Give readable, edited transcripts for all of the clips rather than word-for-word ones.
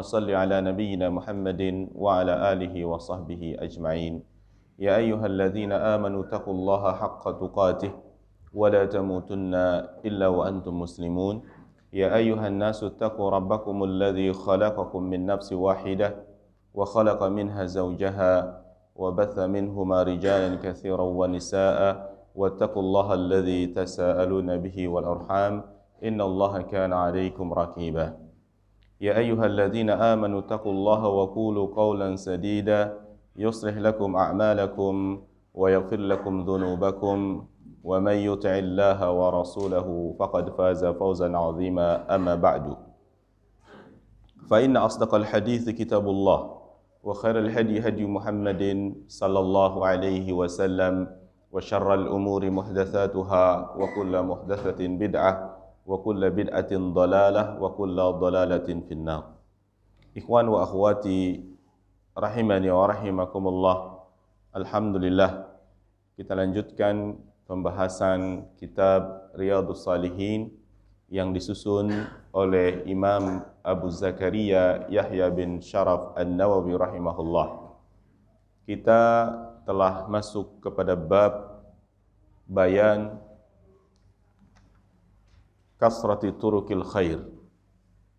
صل على نبينا محمد وعلى آله وصحبه أجمعين يا أيها الذين آمنوا اتقوا الله حق تقاته ولا تموتن إلا وأنتم مسلمون يا أيها الناس اتقوا ربكم الذي خلقكم من نفس واحدة وخلق منها زوجها وبث منهما رجالا كثيرا ونساء واتقوا الله الذي تساءلون به والأرحام إن الله كان عليكم رقيبا يا أيها الذين آمنوا اتقوا الله وقولوا قولا سديدا يصلح لكم أعمالكم ويغفر لكم ذنوبكم ومن يطع الله ورسوله فقد فاز فوزا عظيما أما بعد فإن أصدق الحديث كتاب الله وخير الهدي هدي محمد صلى الله عليه وسلم وشر الأمور محدثاتها وكل محدثة بدعة وكل بدعة ضلالة وكل ضلالة في النار. Ikhwan wa akhwati rahimani wa rahimakumullah. Alhamdulillah, kita lanjutkan pembahasan kitab Riyadhus Shalihin yang disusun oleh Imam Abu Zakaria Yahya bin Sharaf An-Nawawi rahimahullah. Kita telah masuk kepada bab bayan kasrati turukil khair,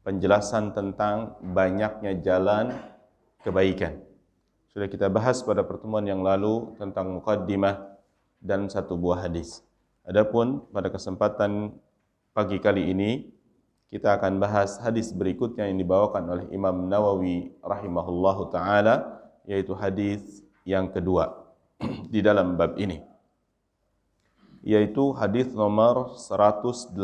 penjelasan tentang banyaknya jalan kebaikan. Sudah kita bahas pada pertemuan yang lalu tentang muqaddimah dan satu buah hadis. Adapun pada kesempatan pagi kali ini kita akan bahas hadis berikutnya yang dibawakan oleh Imam Nawawi rahimahullahu taala, yaitu hadis yang kedua di dalam bab ini, yaitu hadis nomor 118.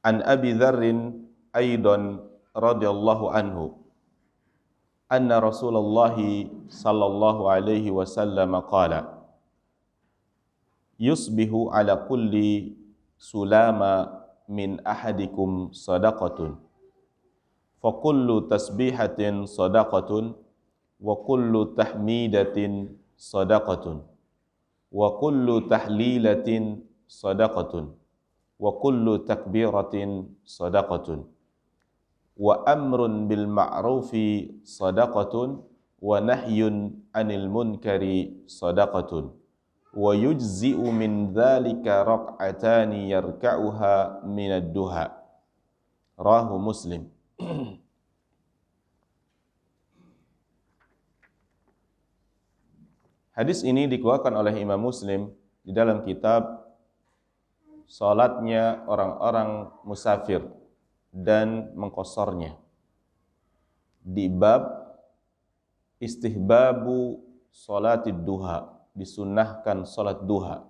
An Abi Dzar aidan radhiyallahu anhu anna Rasulullah sallallahu alaihi wasallam qala yusbihu ala kulli sulama min ahadikum sadaqatun fa kullu tasbihatin sadaqatun wa kullu tahmidatin sadaqatun wa kullu tahlilatin sadaqatun wa kullu takbiratin sadaqatun wa amrun bil ma'rufi sadaqatun wa nahyun 'anil munkari sadaqatun wa yujzi'u min dzalika rak'atani yarka'uha min ad-duha. Rawahu Muslim. Hadis ini dikeluarkan oleh Imam Muslim di dalam kitab salatnya orang-orang musafir dan mengqasarnya, di bab istihbabu salatid duha, disunnahkan salat duha.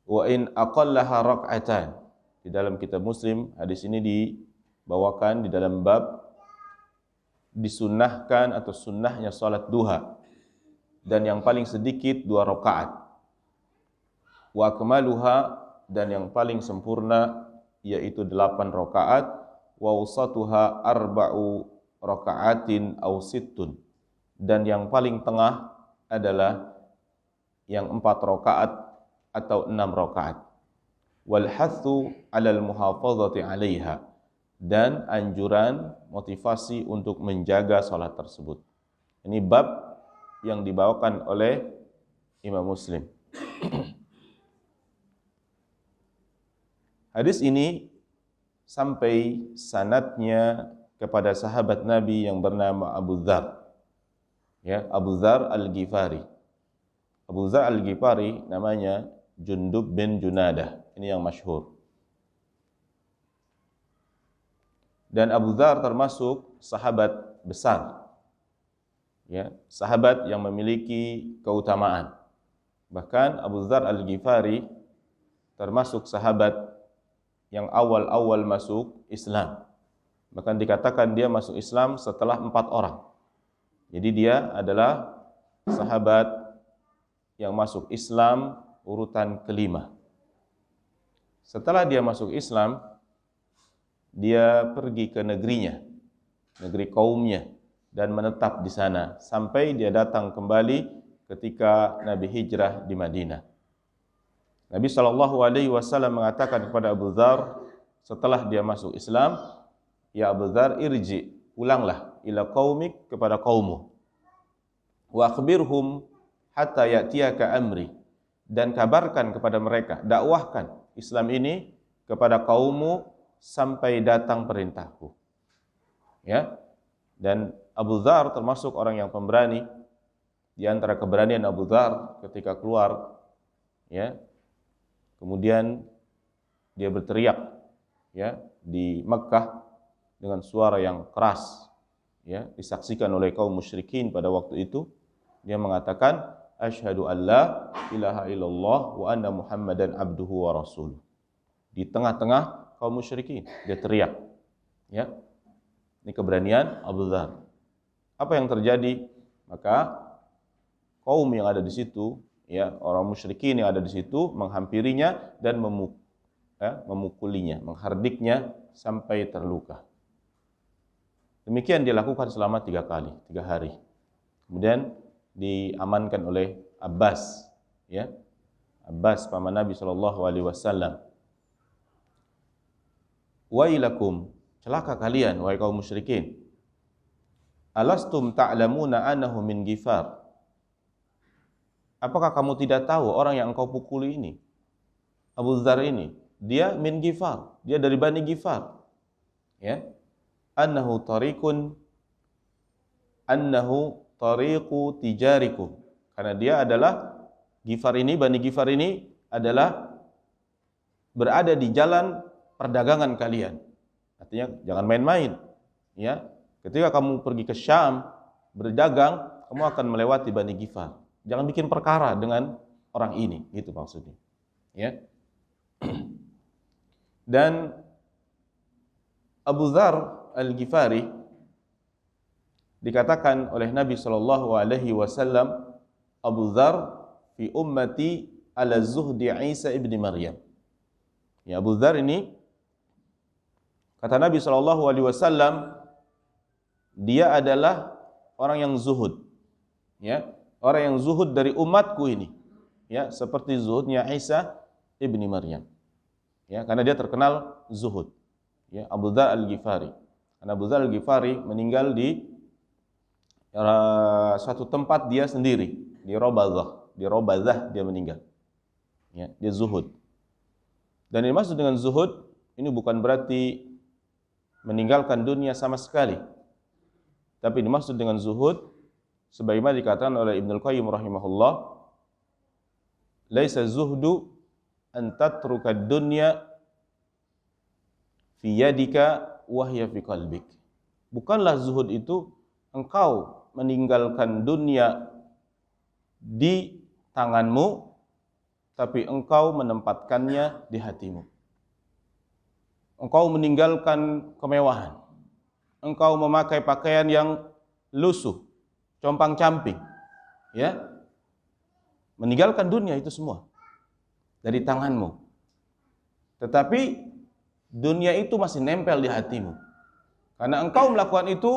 Wa in aqallaha rak'atan, di dalam kitab Muslim hadis ini dibawakan di dalam bab disunnahkan atau sunnahnya salat duha, dan yang paling sedikit 2 rakaat. Wa akmaluha, dan yang paling sempurna yaitu 8 rakaat. Wa usatuha 4 rakaatin aw 6, dan yang paling tengah adalah yang 4 rakaat atau 6 rakaat. Wal hathu 'alal muhafazati 'alaiha, dan anjuran motivasi untuk menjaga salat tersebut. Ini bab yang dibawakan oleh Imam Muslim. Hadis ini sampai sanadnya kepada sahabat Nabi yang bernama Abu Dzar. Ya, Abu Dzar Al-Ghifari. Abu Dzar Al-Ghifari namanya Jundub bin Junadah. Ini yang masyhur. Dan Abu Dzar termasuk sahabat besar, ya, sahabat yang memiliki keutamaan. Bahkan Abu Dzar Al-Ghifari termasuk sahabat yang awal-awal masuk Islam. Bahkan dikatakan dia masuk Islam setelah 4 orang. Jadi dia adalah sahabat yang masuk Islam urutan kelima. Setelah dia masuk Islam, dia pergi ke negerinya, negeri kaumnya, dan menetap di sana sampai dia datang kembali ketika Nabi hijrah di Madinah. Nabi SAW mengatakan kepada Abu Dzar setelah dia masuk Islam, "Ya Abu Dzar, irji, pulanglah ila qaumik, kepada kaummu. Wa akhbirhum hatta ya'tiyaka amri." Dan kabarkan kepada mereka, dakwahkan Islam ini kepada kaummu sampai datang perintahku. Ya. Dan Abu Dzar termasuk orang yang pemberani. Di antara keberanian Abu Dzar ketika keluar, ya, kemudian dia berteriak, ya, di Mekkah dengan suara yang keras, ya, disaksikan oleh kaum musyrikin pada waktu itu. Dia mengatakan, "Asyhadu an la ilaha illallah wa anna Muhammadan abduhu wa rasuluh." Di tengah-tengah kaum musyrikin dia teriak, ya. Ini keberanian Abu Dzar. Apa yang terjadi? Maka kaum yang ada di situ, ya, orang musyrikin yang ada di situ menghampirinya dan memukulinya, menghardiknya sampai terluka. Demikian dilakukan selama 3 hari. Kemudian diamankan oleh Abbas, ya, Abbas paman Nabi SAW. "Wailakum, celaka kalian wahai kaum musyrikin. Alastum ta'lamuna annahu min Ghifar." Apakah kamu tidak tahu orang yang engkau pukuli ini, Abu Dzar ini, dia min Ghifar, dia dari Bani Ghifar. Ya. Annahu tariqu tijarikum. Karena dia adalah Ghifar ini, Bani Ghifar ini adalah berada di jalan perdagangan kalian. Artinya jangan main-main. Ya. Ketika kamu pergi ke Syam berdagang, kamu akan melewati Bani Ghifar. Jangan bikin perkara dengan orang ini, gitu maksudnya. Ya. Dan Abu Dzar Al-Ghifari dikatakan oleh Nabi SAW, Abu Dzar fi ummati ala zuhdi Isa ibni Maryam. Ya, Abu Dzar ini, kata Nabi SAW, dia adalah orang yang zuhud, ya, orang yang zuhud dari umatku ini, ya, seperti zuhudnya Isa ibni Maryam, ya, karena dia terkenal zuhud, ya, Abu Dzar Al-Ghifari. Karena Abu Dzar Al-Ghifari meninggal di suatu tempat dia sendiri, di Robazah dia meninggal, ya, dia zuhud. Dan yang dimaksud dengan zuhud ini bukan berarti meninggalkan dunia sama sekali, tapi dimaksud dengan zuhud sebagaimana dikatakan oleh Ibnul Qayyim rahimahullah, laisa zuhdu an tatruka dunya fi yadika wa hiya fi qalbik. Bukanlah zuhud itu engkau meninggalkan dunia di tanganmu, tapi engkau menempatkannya di hatimu. Engkau meninggalkan kemewahan, engkau memakai pakaian yang lusuh, compang-camping, ya, meninggalkan dunia itu semua dari tanganmu. Tetapi dunia itu masih nempel di hatimu. Karena engkau melakukan itu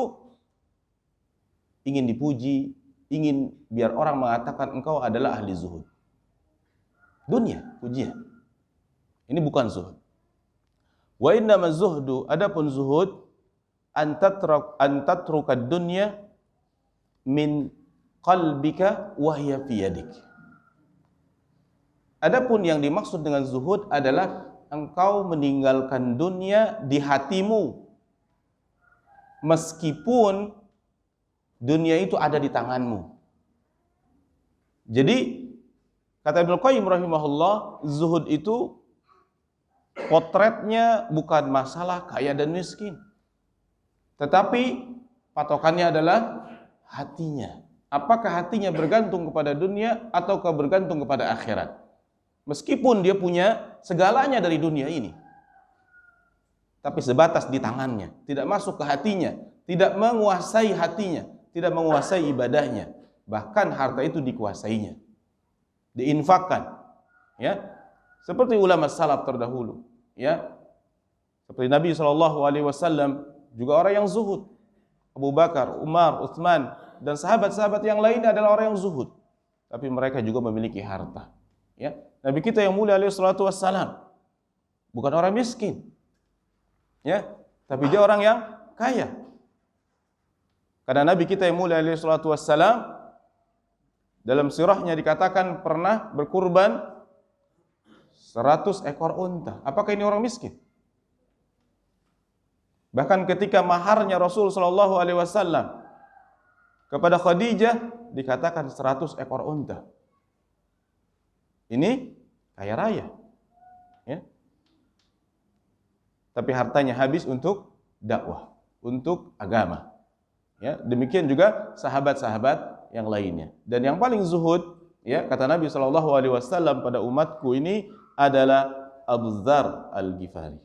ingin dipuji, ingin biar orang mengatakan engkau adalah ahli zuhud. Dunia, pujian. Ini bukan zuhud. Wa innama zuhdu, adapun zuhud, an tatruka dunya min qalbika wa hiya fi yadik. Adapun yang dimaksud dengan zuhud adalah engkau meninggalkan dunia di hatimu, meskipun dunia itu ada di tanganmu. Jadi kata Ibnu Qayyim rahimahullah, zuhud itu potretnya bukan masalah kaya dan miskin, tetapi patokannya adalah hatinya. Apakah hatinya bergantung kepada dunia ataukah bergantung kepada akhirat? Meskipun dia punya segalanya dari dunia ini, tapi sebatas di tangannya, tidak masuk ke hatinya, tidak menguasai hatinya, tidak menguasai ibadahnya. Bahkan harta itu dikuasainya, diinfakkan, ya, seperti ulama salaf terdahulu, ya, seperti Nabi SAW juga orang yang zuhud. Abu Bakar, Umar, Utsman dan sahabat-sahabat yang lain adalah orang yang zuhud, tapi mereka juga memiliki harta, ya. Nabi kita yang mulia alaihi salatu wassalam bukan orang miskin. Ya, tapi dia orang yang kaya. Karena Nabi kita yang mulia alaihi salatu wassalam dalam sirahnya dikatakan pernah berkurban 100 ekor unta. Apakah ini orang miskin? Bahkan ketika maharnya Rasul sallallahu alaihi wasallam kepada Khadijah dikatakan 100 ekor unta. Ini kaya raya. Ya. Tapi hartanya habis untuk dakwah, untuk agama. Ya, demikian juga sahabat-sahabat yang lainnya. Dan yang paling zuhud, ya, kata Nabi sallallahu alaihi wasallam pada umatku ini adalah Abu Dzar Al-Ghifari.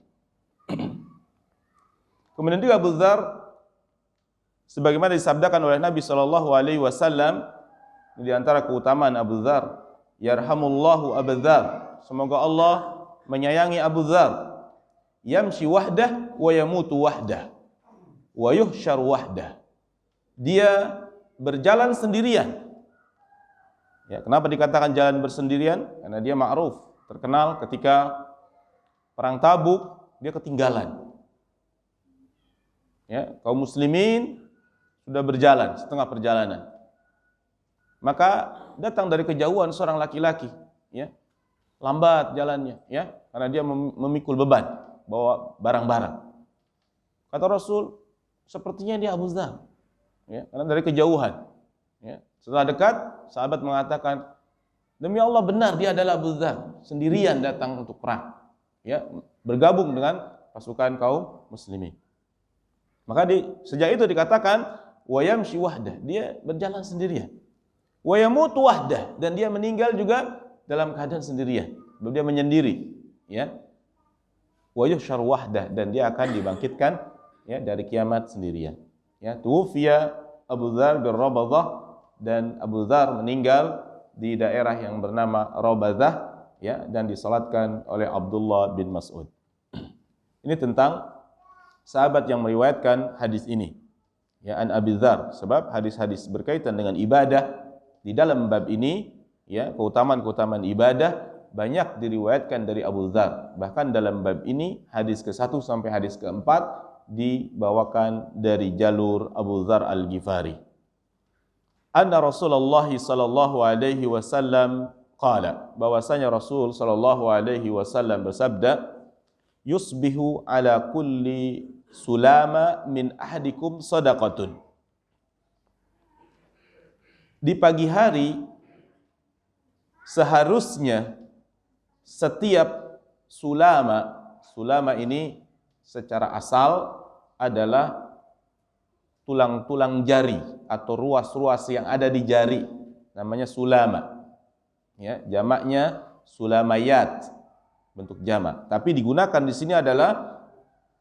Kemudian juga Abu Dzar sebagaimana disabdakan oleh Nabi sallallahu alaihi wasallam di antara keutamaan Abu Dzar, yarhamullahu Abu Dzar, semoga Allah menyayangi Abu Dzar, yamshi wahdah wa yamutu wahdah wa yuhsyar wahdah. Dia berjalan sendirian. Ya, kenapa dikatakan jalan bersendirian? Karena dia ma'ruf, terkenal ketika perang Tabuk dia ketinggalan. Ya, kaum muslimin sudah berjalan setengah perjalanan. Maka datang dari kejauhan seorang laki-laki, ya. Lambat jalannya, ya, karena dia memikul beban, bawa barang-barang. Kata Rasul, sepertinya dia Abu Dzar. Ya, karena dari kejauhan. Ya. Setelah dekat, sahabat mengatakan, demi Allah benar dia adalah Abu Dzar, sendirian datang untuk perang. Ya, bergabung dengan pasukan kaum muslimin. Maka sejak itu dikatakan wa yamshi wahdah, dia berjalan sendirian. Wa yamutu wahdah, dan dia meninggal juga dalam keadaan sendirian. Dia menyendiri, ya. Wa yuhsyar wahdah, dan dia akan dibangkitkan, ya, dari kiamat sendirian. Ya, tuwfiya Abu Dzar bin Rabadzah, dan Abu Dzar meninggal di daerah yang bernama Rabadzah, ya, dan disalatkan oleh Abdullah bin Mas'ud. Ini tentang sahabat yang meriwayatkan hadis ini, ya, an Abi Dzar, sebab hadis-hadis berkaitan dengan ibadah di dalam bab ini, ya, keutamaan-keutamaan ibadah banyak diriwayatkan dari Abu Dzar. Bahkan dalam bab ini hadis ke-1 sampai hadis ke-4 dibawakan dari jalur Abu Dzar Al-Ghifari. Anna Rasulullah sallallahu alaihi wasallam qala, bahwasanya Rasul sallallahu alaihi wasallam bersabda, yusbihu ala kulli sulama min ahadikum sadaqatun. Di pagi hari seharusnya setiap sulama ini secara asal adalah tulang-tulang jari atau ruas-ruas yang ada di jari, namanya sulama. Ya, jamaknya sulamayat, bentuk jamak. Tapi digunakan di sini adalah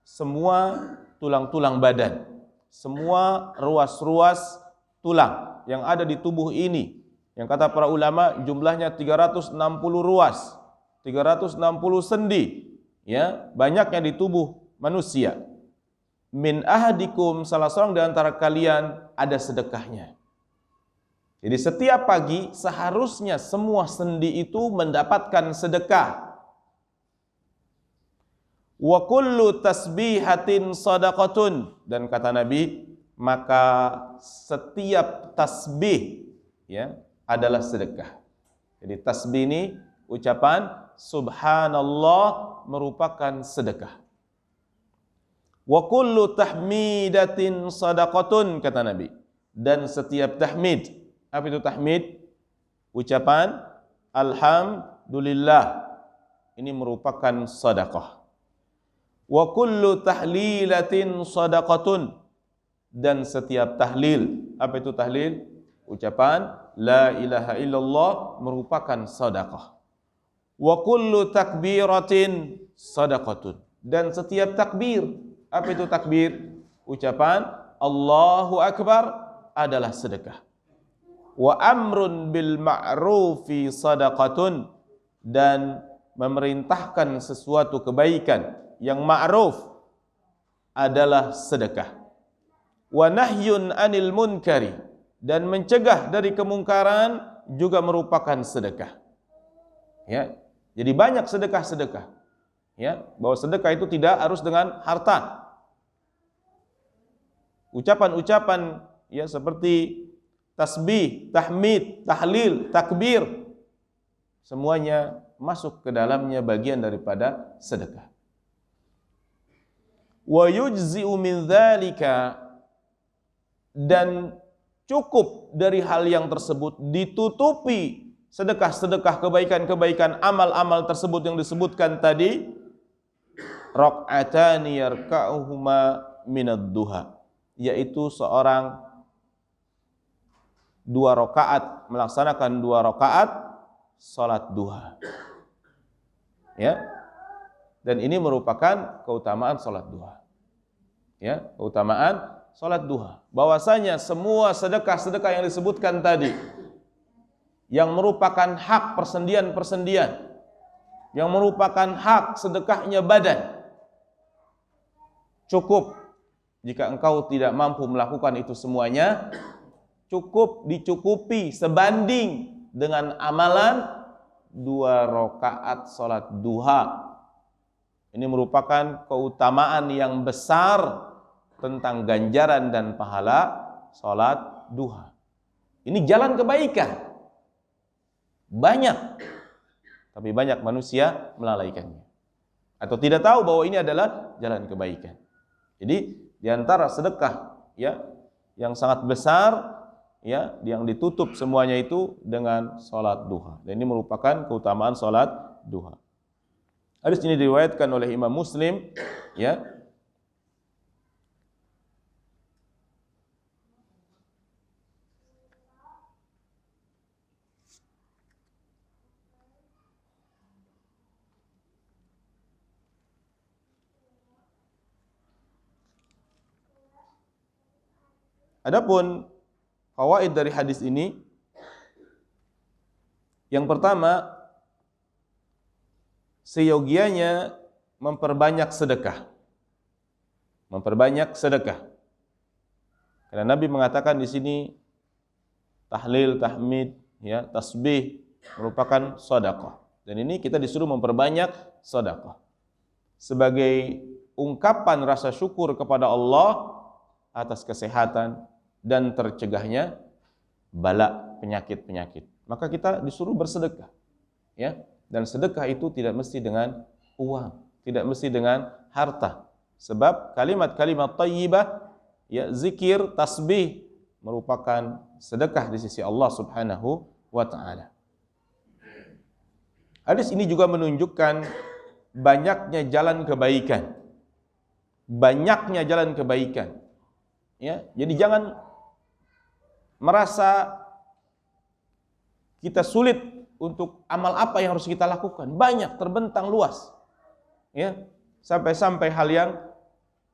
semua tulang-tulang badan, semua ruas-ruas tulang yang ada di tubuh ini. Yang kata para ulama jumlahnya 360 ruas, 360 sendi, ya, banyaknya di tubuh manusia. Min ahadikum, salah seorang di antara kalian ada sedekahnya. Jadi setiap pagi seharusnya semua sendi itu mendapatkan sedekah. Wa kullu tasbihatin sadaqatun, dan kata Nabi, maka setiap tasbih, ya, adalah sedekah. Jadi tasbih ini ucapan subhanallah merupakan sedekah. Wa kullu tahmidatin sadaqatun, kata Nabi, dan setiap tahmid. Apa itu tahmid? Ucapan alhamdulillah, ini merupakan sedekah. Wa kullu tahlilatin sadaqatun, dan setiap tahlil. Apa itu tahlil? Ucapan la ilaha illallah merupakan sedekah. Wa kullu takbiratin sadaqatun, dan setiap takbir. Apa itu takbir? Ucapan Allahu Akbar adalah sedekah. Wa amrun bil ma'rufi sadaqatun, dan memerintahkan sesuatu kebaikan yang ma'ruf adalah sedekah. Wa nahyun anil munkari, dan mencegah dari kemungkaran juga merupakan sedekah. Ya, Jadi banyak sedekah-sedekah. Ya, bahwa sedekah itu tidak harus dengan harta. Ucapan-ucapan ya seperti tasbih, tahmid, tahlil, takbir, semuanya masuk ke dalamnya bagian daripada sedekah. Wa yujzi'u min dzalika, dan cukup dari hal yang tersebut, ditutupi sedekah-sedekah, kebaikan-kebaikan, amal-amal tersebut yang disebutkan tadi, raq'atani yarka'uhuma minad duha, yaitu seorang 2 rakaat, melaksanakan 2 rakaat salat duha. Ya. Dan ini merupakan keutamaan salat duha. Ya, keutamaan salat duha. Bahwasanya semua sedekah-sedekah yang disebutkan tadi yang merupakan hak persendian-persendian, yang merupakan hak sedekahnya badan, cukup jika engkau tidak mampu melakukan itu semuanya, cukup dicukupi sebanding dengan amalan 2 rakaat salat duha. Ini merupakan keutamaan yang besar tentang ganjaran dan pahala salat duha. Ini jalan kebaikan. Banyak. Tapi banyak manusia melalaikannya, atau tidak tahu bahwa ini adalah jalan kebaikan. Jadi di antara sedekah ya yang sangat besar ya yang ditutup semuanya itu dengan salat duha. Dan ini merupakan keutamaan salat duha. Hadis ini diriwayatkan oleh Imam Muslim ya. Adapun fawaid dari hadis ini, yang pertama, seyogianya memperbanyak sedekah. Memperbanyak sedekah. Karena Nabi mengatakan di sini tahlil, tahmid, ya, tasbih merupakan sedekah. Dan ini kita disuruh memperbanyak sedekah sebagai ungkapan rasa syukur kepada Allah atas kesehatan dan tercegahnya bala, penyakit-penyakit. Maka kita disuruh bersedekah. Ya, dan sedekah itu tidak mesti dengan uang, tidak mesti dengan harta. Sebab kalimat-kalimat thayyibah, ya, zikir, tasbih merupakan sedekah di sisi Allah Subhanahu wa taala. Hadis ini juga menunjukkan banyaknya jalan kebaikan. Banyaknya jalan kebaikan. Ya, jadi jangan merasa kita sulit untuk amal apa yang harus kita lakukan. Banyak, terbentang luas. Ya, sampai-sampai hal yang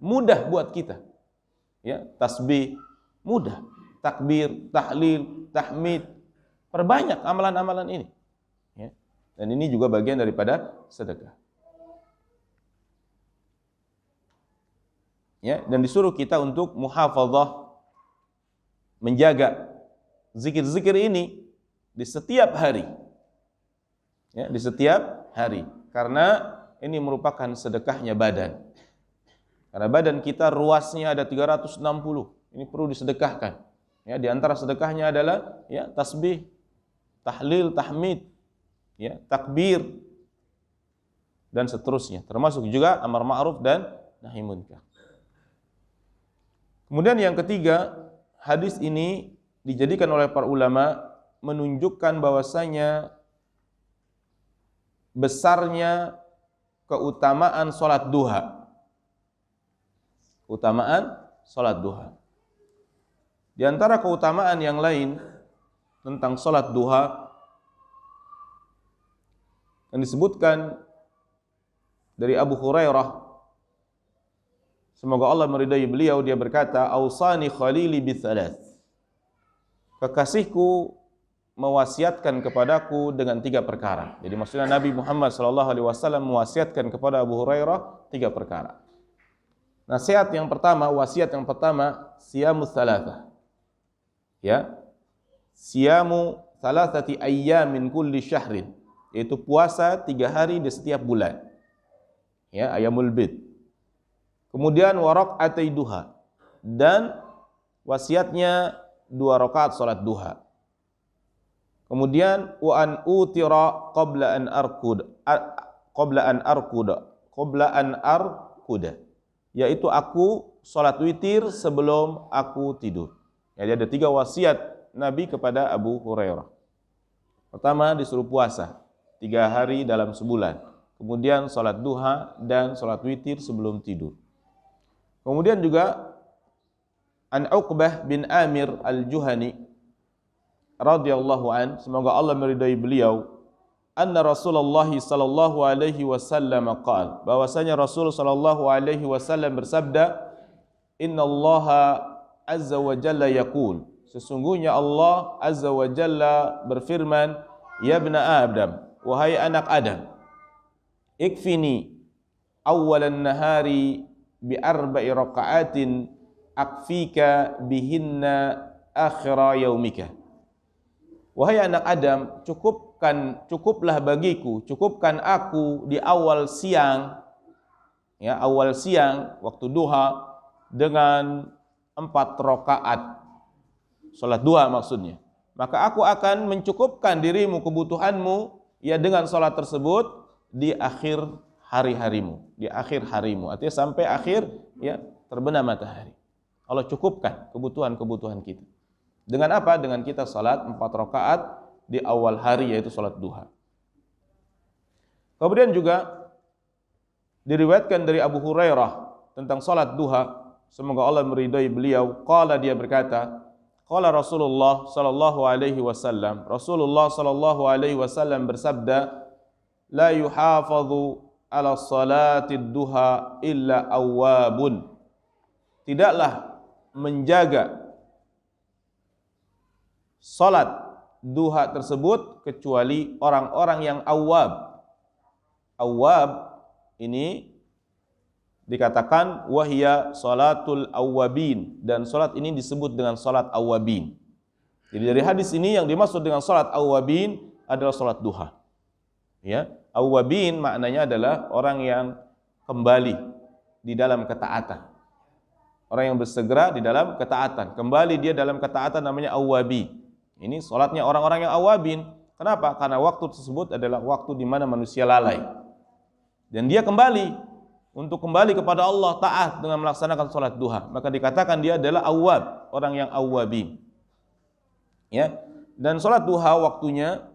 mudah buat kita. Ya, tasbih mudah, takbir, tahlil, tahmid, perbanyak amalan-amalan ini. Ya. Dan ini juga bagian daripada sedekah. Ya, dan disuruh kita untuk muhafadzah, menjaga zikir-zikir ini di setiap hari. Ya, di setiap hari. Karena ini merupakan sedekahnya badan. Karena badan kita ruasnya ada 360. Ini perlu disedekahkan. Ya, di antara sedekahnya adalah ya tasbih, tahlil, tahmid, ya, takbir dan seterusnya. Termasuk juga amar ma'ruf dan nahi munkar. Kemudian yang ketiga, hadis ini dijadikan oleh para ulama menunjukkan bahwasanya besarnya keutamaan salat duha. Keutamaan salat duha. Di antara keutamaan yang lain tentang salat duha yang disebutkan dari Abu Hurairah, semoga Allah meridai beliau, dia berkata, "Ausani khalili bitsalath." Kekasihku mewasiatkan kepadaku dengan 3 perkara. Jadi maksudnya Nabi Muhammad SAW mewasiatkan kepada Abu Hurairah 3 perkara. Nasihat yang pertama, wasiat yang pertama, siyamu tsalatsah. Ya. Siyamu tsalatsati ayyamin kulli syahrin. yaitu puasa 3 hari di setiap bulan. Ya, Ayyamul Bid. Kemudian wa raka'atai duha, dan wasiatnya 2 rakaat salat duha. Kemudian wa an utira qabla an arkuda, yaitu aku salat witir sebelum aku tidur. Jadi ada 3 wasiat Nabi kepada Abu Hurairah. Pertama, disuruh puasa 3 hari dalam sebulan. Kemudian salat duha dan salat witir sebelum tidur. Kemudian juga an Uqbah bin Amir al-Juhani radhiyallahu an, semoga Allah meridai beliau, anna Rasulullah sallallahu alaihi wasallam qaal, bahwasanya Rasul sallallahu alaihi wasallam bersabda, innallaha azza wa jalla yaqul, sesungguhnya Allah azza wa jalla berfirman, ya ibna Adam, wahai anak Adam, ikfini awwalan nahari bi arba'i raka'atin akfika bihinna akhira yaumika. Wahai anak Adam, cukuplah bagiku, cukupkan aku di awal siang, ya, awal siang waktu duha dengan 4 rakaat salat duha maksudnya. Maka aku akan mencukupkan dirimu, kebutuhanmu, ya, dengan salat tersebut di akhir hari-harimu, di akhir harimu, artinya sampai akhir, ya, terbenam matahari. Allah cukupkan kebutuhan-kebutuhan kita. Dengan apa? Dengan kita salat 4 rakaat di awal hari, yaitu salat duha. Kemudian juga diriwayatkan dari Abu Hurairah tentang salat duha, semoga Allah meridai beliau, qala, dia berkata, qala Rasulullah sallallahu alaihi wasallam, Rasulullah sallallahu alaihi wasallam bersabda, la yuhafadhu ala salati duha illa awwabun, tidaklah menjaga salat duha tersebut kecuali orang-orang yang awwab. Awwab ini dikatakan wahya salatul awwabin, dan salat ini disebut dengan salat awwabin. Jadi dari hadis ini yang dimaksud dengan salat awwabin adalah salat duha. Ya, awwabin maknanya adalah orang yang kembali di dalam ketaatan. Orang yang bersegera di dalam ketaatan, kembali dia dalam ketaatan, namanya awwabi. Ini salatnya orang-orang yang awabin. Kenapa? Karena waktu tersebut adalah waktu di mana manusia lalai. Dan dia kembali kepada Allah, taat dengan melaksanakan salat duha. Maka dikatakan dia adalah awwab, orang yang awwabin. Ya. Dan salat duha waktunya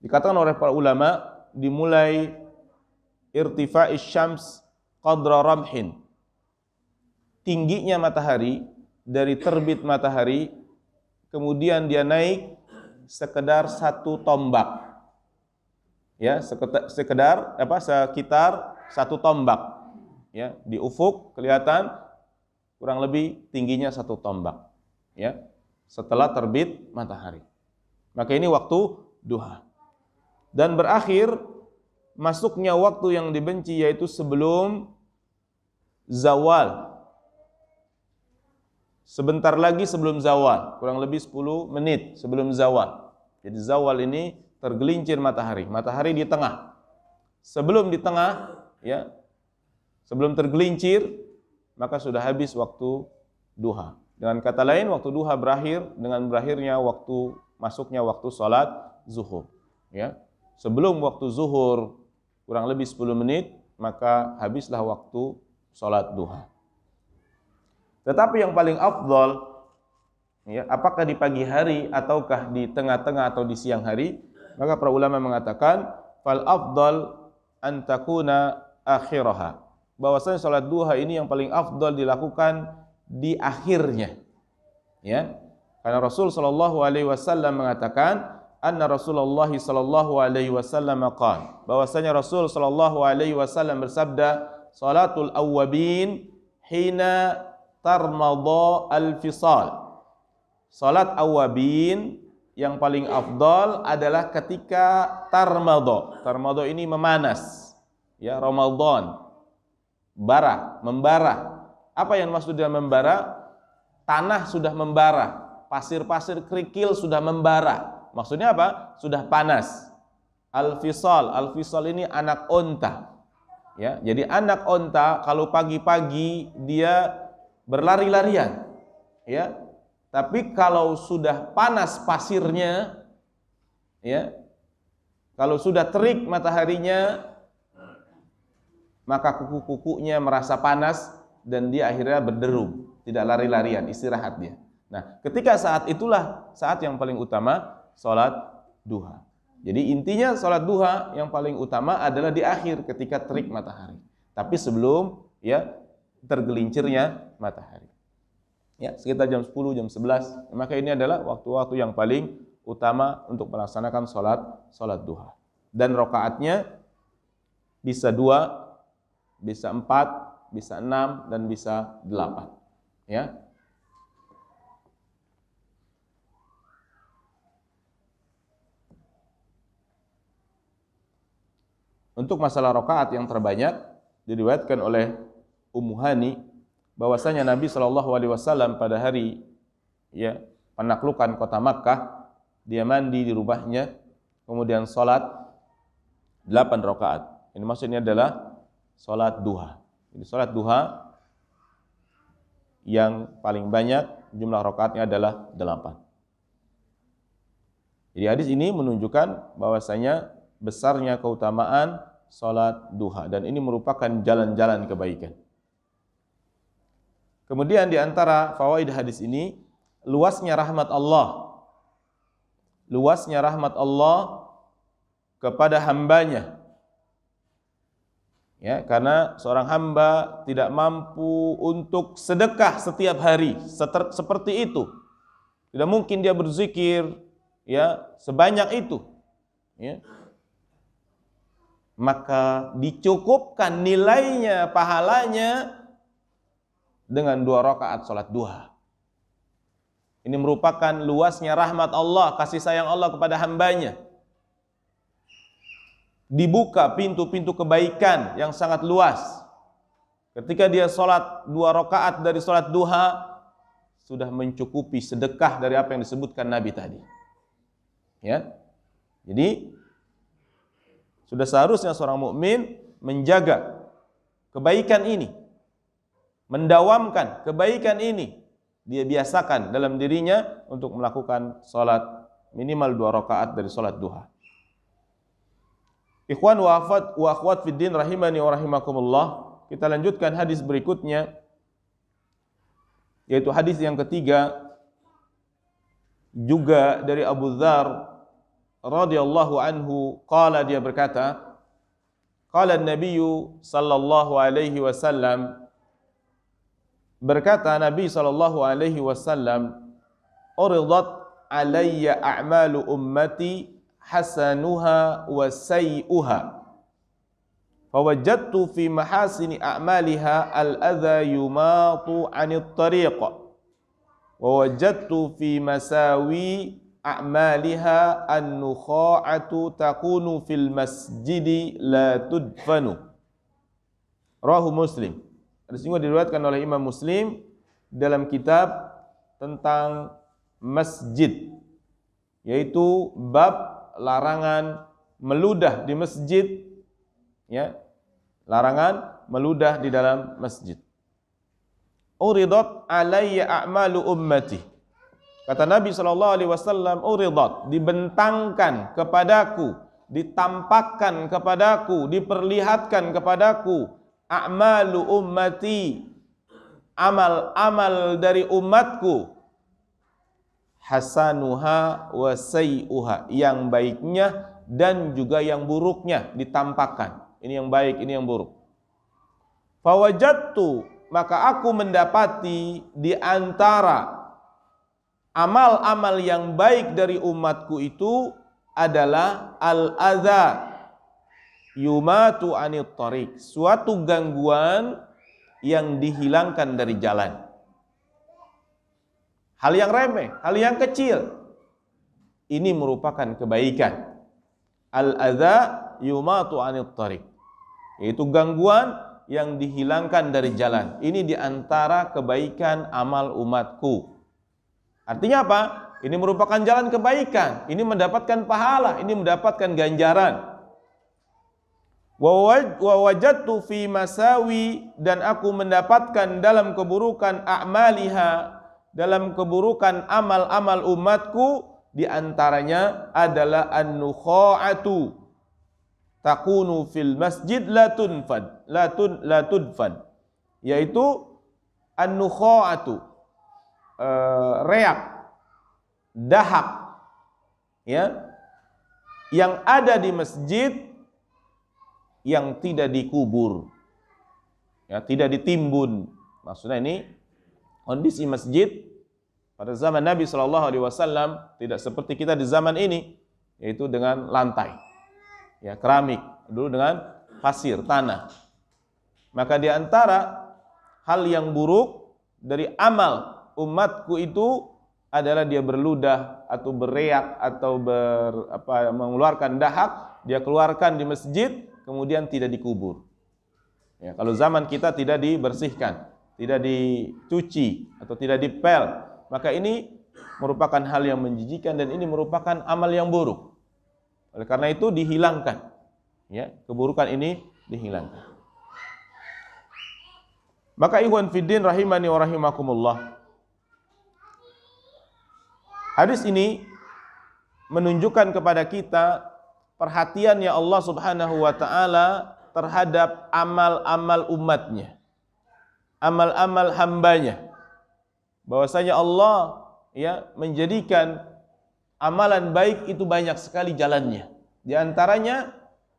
dikatakan oleh para ulama dimulai irtifa'is syams qadra ramhin. Tingginya matahari dari terbit matahari, kemudian dia naik sekedar 1 tombak, ya, sekitar 1 tombak, ya, di ufuk kelihatan kurang lebih tingginya 1 tombak, ya, setelah terbit matahari. Maka ini waktu duha, dan berakhir masuknya waktu yang dibenci, yaitu sebelum zawal. Sebentar lagi sebelum zawal, kurang lebih 10 menit sebelum zawal. Jadi zawal ini tergelincir matahari, matahari di tengah. Sebelum di tengah, ya, sebelum tergelincir, maka sudah habis waktu duha. Dengan kata lain, waktu duha berakhir dengan berakhirnya waktu masuknya waktu salat zuhur. Ya, sebelum waktu zuhur kurang lebih 10 menit, maka habislah waktu salat duha. Tetapi yang paling afdal, ya, apakah di pagi hari ataukah di tengah-tengah atau di siang hari? Maka para ulama mengatakan fal afdal an takuna akhiraha, bahwasanya salat duha ini yang paling afdal dilakukan di akhirnya, ya, karena Rasul sallallahu alaihi wasallam mengatakan anna Rasulullah sallallahu alaihi wasallam qala, bahwasanya Rasul sallallahu alaihi wasallam bersabda, salatul awwabin hina tarmadha al-fisal. Salat awabin yang paling afdal adalah ketika tarmadha. Tarmadha ini memanas, ya, Ramadan, membara. Apa yang maksud dengan membara? Tanah sudah membara, pasir-pasir kerikil sudah membara. Maksudnya apa? Sudah panas. Al-fisal. Al-fisal ini anak onta. Ya, jadi anak onta kalau pagi-pagi dia berlari-larian, ya. Tapi kalau sudah panas pasirnya, ya, kalau sudah terik mataharinya, maka kuku-kukunya merasa panas dan dia akhirnya berderum, tidak lari-larian, istirahat dia. Nah, ketika saat itulah saat yang paling utama salat duha. Jadi intinya salat duha yang paling utama adalah di akhir ketika terik matahari. Tapi sebelum ya tergelincirnya matahari. Ya, sekitar jam 10, jam 11. Maka ini adalah waktu-waktu yang paling utama untuk melaksanakan salat duha. Dan rakaatnya bisa 2, bisa 4, bisa 6 dan bisa 8. Ya. Untuk masalah rakaat yang terbanyak diriwayatkan oleh Ummu Hani bahwasanya Nabi SAW pada hari ya penaklukan kota Makkah, dia mandi di rumahnya, kemudian salat 8 rakaat. Ini maksudnya adalah salat duha. Jadi salat duha yang paling banyak jumlah rakaatnya adalah 8. Jadi hadis ini menunjukkan bahwasanya besarnya keutamaan salat duha dan ini merupakan jalan-jalan kebaikan. Kemudian di antara fawaid hadis ini luasnya rahmat Allah. Luasnya rahmat Allah kepada hambanya. Ya, karena seorang hamba tidak mampu untuk sedekah setiap hari seperti itu. Tidak mungkin dia berzikir ya sebanyak itu. Ya. Maka dicukupkan nilainya, pahalanya dengan 2 rakaat salat duha. Ini merupakan luasnya rahmat Allah, kasih sayang Allah kepada hambanya. Dibuka pintu-pintu kebaikan yang sangat luas. Ketika dia salat 2 rakaat dari salat duha, sudah mencukupi sedekah dari apa yang disebutkan Nabi tadi. Ya. Jadi sudah seharusnya seorang mukmin menjaga kebaikan ini, mendawamkan kebaikan ini, dia biasakan dalam dirinya untuk melakukan salat minimal 2 rakaat dari salat duha. Ikhwan wa akhwat fid din rahimani wa rahimakumullah, kita lanjutkan hadis berikutnya, yaitu hadis yang ketiga juga dari Abu Dzar radhiyallahu anhu, qala, dia berkata, qala an-nabiy sallallahu alaihi wasallam, berkata Nabi sallallahu alaihi wasallam, uridat alayya a'malu ummati hasanuha wa sayyi'uha fawajadtu fi mahasini a'maliha al-adha yumatu 'anil tariq wa wajadtu fi masawi a'maliha an-nukha'atu takunu fil masjidi la tudfanu. Rawahu Muslim. Hadis ini diriwayatkan oleh Imam Muslim dalam kitab tentang masjid, yaitu bab larangan meludah di masjid, ya, larangan meludah di dalam masjid. Uridat alayya a'malu ummati. Kata Nabi SAW, uridat, dibentangkan kepadaku, ditampakkan kepadaku, diperlihatkan kepadaku, a'malu ummati, amal-amal dari umatku, hasanuha wa sayyi'uha, yang baiknya dan juga yang buruknya ditampakkan. Ini yang baik, ini yang buruk. Fawajadtu, maka aku mendapati di antara amal-amal yang baik dari umatku itu adalah al-adza yumatu 'anil thariq, suatu gangguan yang dihilangkan dari jalan. Hal yang remeh, hal yang kecil, ini merupakan kebaikan. Al-adza yumatu 'anil thariq, yaitu gangguan yang dihilangkan dari jalan. Ini diantara kebaikan amal umatku. Artinya apa? Ini merupakan jalan kebaikan, ini mendapatkan pahala, ini mendapatkan ganjaran. Wa wajadtu fi masawi, dan aku mendapatkan dalam keburukan a'maliha, dalam keburukan amal-amal umatku, di antaranya adalah an-nukha'atu takunu fil masjid la tudfan, yaitu an-nukha'atu, reak, dahak, ya, yang ada di masjid yang tidak dikubur, ya, tidak ditimbun. Maksudnya ini kondisi masjid pada zaman Nabi SAW tidak seperti kita di zaman ini, yaitu dengan lantai, ya, keramik, dulu dengan pasir, tanah. Maka di antara hal yang buruk dari amal umatku itu adalah dia berludah atau bereak atau mengeluarkan dahak, dia keluarkan di masjid kemudian tidak dikubur. Ya, kalau zaman kita tidak dibersihkan, tidak dicuci atau tidak dipel, maka ini merupakan hal yang menjijikan dan ini merupakan amal yang buruk. Oleh karena itu dihilangkan, ya, keburukan ini dihilangkan. Maka ikhwan fiddin rahimani wa rahimakumullah, hadis ini menunjukkan kepada kita perhatiannya Allah Subhanahu wa taala terhadap amal-amal umatnya, amal-amal hambanya. Bahwasanya Allah, ya, menjadikan amalan baik itu banyak sekali jalannya. Di antaranya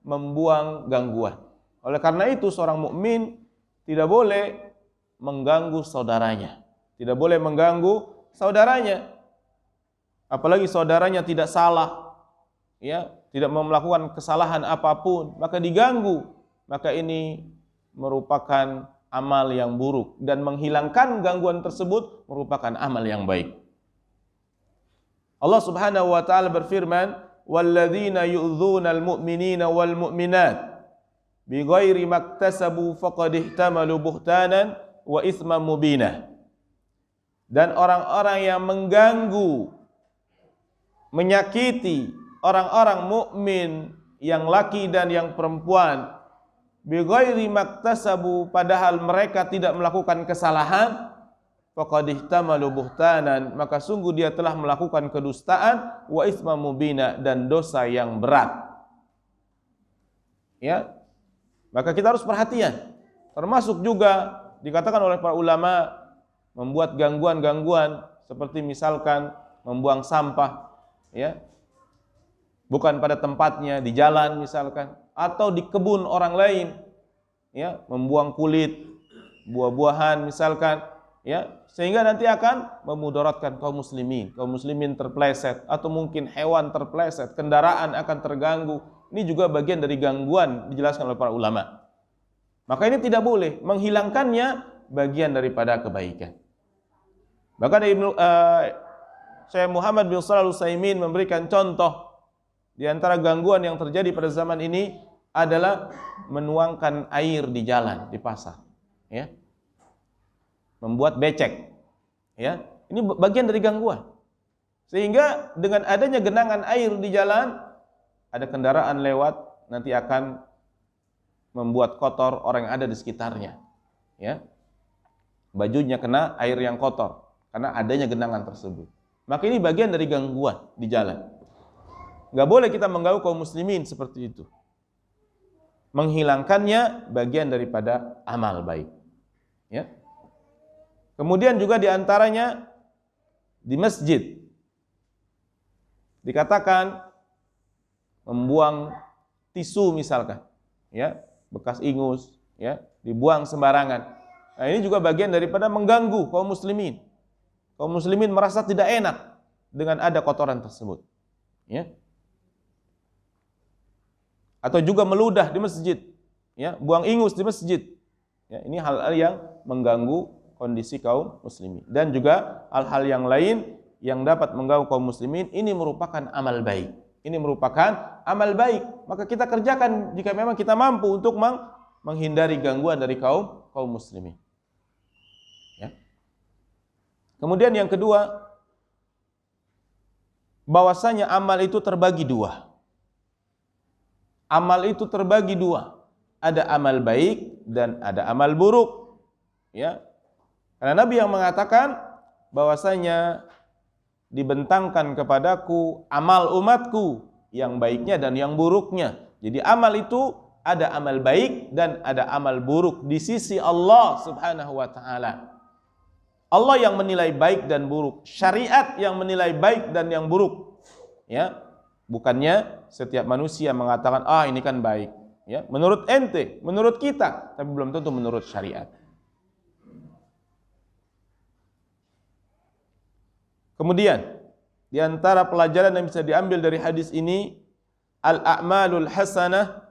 membuang gangguan. Oleh karena itu seorang mukmin tidak boleh mengganggu saudaranya, tidak boleh mengganggu saudaranya, apalagi saudaranya tidak salah, ya, tidak melakukan kesalahan apapun, maka diganggu, maka ini merupakan amal yang buruk, dan menghilangkan gangguan tersebut merupakan amal yang baik. Allah Subhanahu wa taala berfirman, "Walladzina yu'dzunal mu'minina wal mu'minat bighairi maktasabu faqad ihtamalu buhtanan wa itsman mubina." Dan orang-orang yang mengganggu, menyakiti orang-orang mukmin yang laki dan yang perempuan, bighairi maktasabu, padahal mereka tidak melakukan kesalahan, faqad ihtamalu buhtanan, maka sungguh dia telah melakukan kedustaan, wa itsman mubina, dan dosa yang berat. Ya, maka kita harus perhatian. Termasuk juga dikatakan oleh para ulama membuat gangguan-gangguan seperti misalkan membuang sampah, ya, bukan pada tempatnya, di jalan misalkan, atau di kebun orang lain, ya, membuang kulit buah-buahan misalkan, ya, sehingga nanti akan memudaratkan kaum muslimin terpleset, atau mungkin hewan terpleset, kendaraan akan terganggu. Ini juga bagian dari gangguan, dijelaskan oleh para ulama. Maka ini tidak boleh, menghilangkannya bagian daripada kebaikan. Bahkan Syekh Muhammad bin Shalih Al-Utsaimin memberikan contoh di antara gangguan yang terjadi pada zaman ini adalah menuangkan air di jalan, di pasar, ya, membuat becek, ya, ini bagian dari gangguan. Sehingga dengan adanya genangan air di jalan, ada kendaraan lewat, nanti akan membuat kotor orang yang ada di sekitarnya, ya, bajunya kena air yang kotor karena adanya genangan tersebut. Maka ini bagian dari gangguan di jalan. Gak boleh kita mengganggu kaum muslimin seperti itu. Menghilangkannya bagian daripada amal baik, ya. Kemudian juga diantaranya di masjid dikatakan membuang tisu misalkan, ya, bekas ingus, ya, dibuang sembarangan. Nah, ini juga bagian daripada mengganggu kaum muslimin. Kaum muslimin merasa tidak enak dengan ada kotoran tersebut, ya. Atau juga meludah di masjid, ya, buang ingus di masjid. Ya, ini hal-hal yang mengganggu kondisi kaum muslimin. Dan juga hal-hal yang lain yang dapat mengganggu kaum muslimin, ini merupakan amal baik. Ini merupakan amal baik. Maka kita kerjakan jika memang kita mampu untuk menghindari gangguan dari kaum muslimin. Ya. Kemudian yang kedua, bahwasanya amal itu terbagi dua. Amal itu terbagi dua. Ada amal baik dan ada amal buruk. Ya. Karena Nabi yang mengatakan bahwasanya dibentangkan kepadaku amal umatku, yang baiknya dan yang buruknya. Jadi amal itu ada amal baik dan ada amal buruk di sisi Allah Subhanahu wa taala. Allah yang menilai baik dan buruk, syariat yang menilai baik dan yang buruk. Ya. Bukannya setiap manusia mengatakan, "Ah, ini kan baik." Ya, menurut ente, menurut kita, tapi belum tentu menurut syariat. Kemudian, di antara pelajaran yang bisa diambil dari hadis ini, al-a'malul hasanah,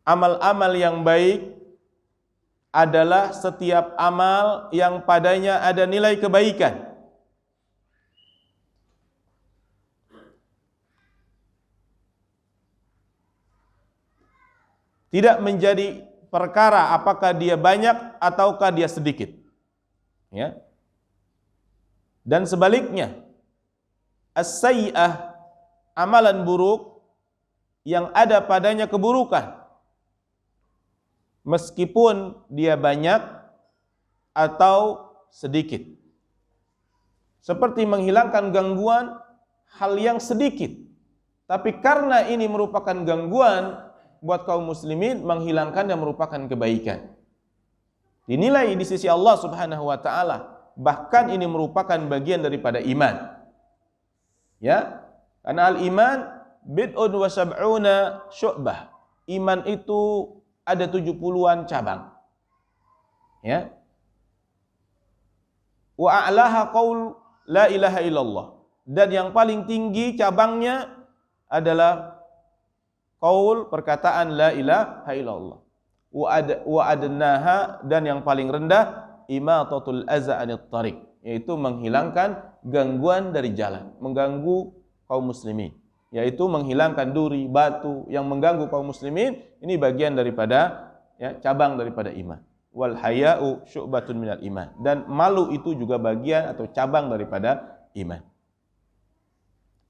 amal-amal yang baik adalah setiap amal yang padanya ada nilai kebaikan. Tidak menjadi perkara apakah dia banyak ataukah dia sedikit. Ya. Dan sebaliknya, as-sayyi'ah, amalan buruk yang ada padanya keburukan, meskipun dia banyak atau sedikit. Seperti menghilangkan gangguan hal yang sedikit, tapi karena ini merupakan gangguan buat kaum muslimin, menghilangkan yang merupakan kebaikan. Dinilai di sisi Allah Subhanahu wa taala, bahkan ini merupakan bagian daripada iman. Ya, karena al-iman bid'un wa sab'una syu'bah. Iman itu ada 70-an cabang. Ya. Wa a'laha qaul la ilaha illallah. Dan yang paling tinggi cabangnya adalah qaul, perkataan la ilaha illallah. Wa adnaha, dan yang paling rendah imatatul aza anit tariq, yaitu menghilangkan gangguan dari jalan, mengganggu kaum muslimin, yaitu menghilangkan duri, batu yang mengganggu kaum muslimin. Ini bagian daripada, ya, cabang daripada iman. Wal haya'u syu'batun minal iman, dan malu itu juga bagian atau cabang daripada iman.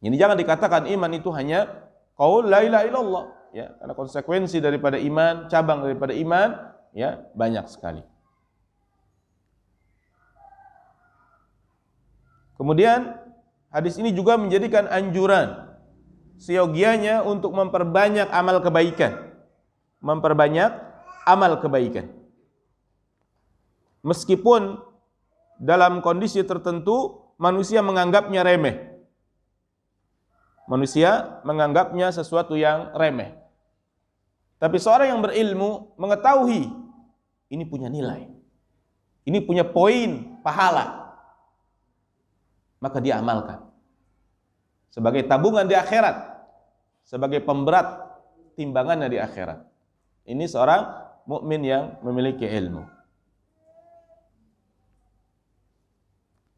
Ini jangan dikatakan iman itu hanya qaul la ilaha illallah, ya, karena konsekuensi daripada iman, cabang daripada iman, ya, banyak sekali. Kemudian hadis ini juga menjadikan anjuran seyogianya untuk memperbanyak amal kebaikan. Memperbanyak amal kebaikan. Meskipun dalam kondisi tertentu manusia menganggapnya remeh. Manusia menganggapnya sesuatu yang remeh. Tapi seorang yang berilmu mengetahui ini punya nilai. Ini punya poin pahala. Maka dia amalkan sebagai tabungan di akhirat, sebagai pemberat timbangannya di akhirat. Ini seorang mukmin yang memiliki ilmu.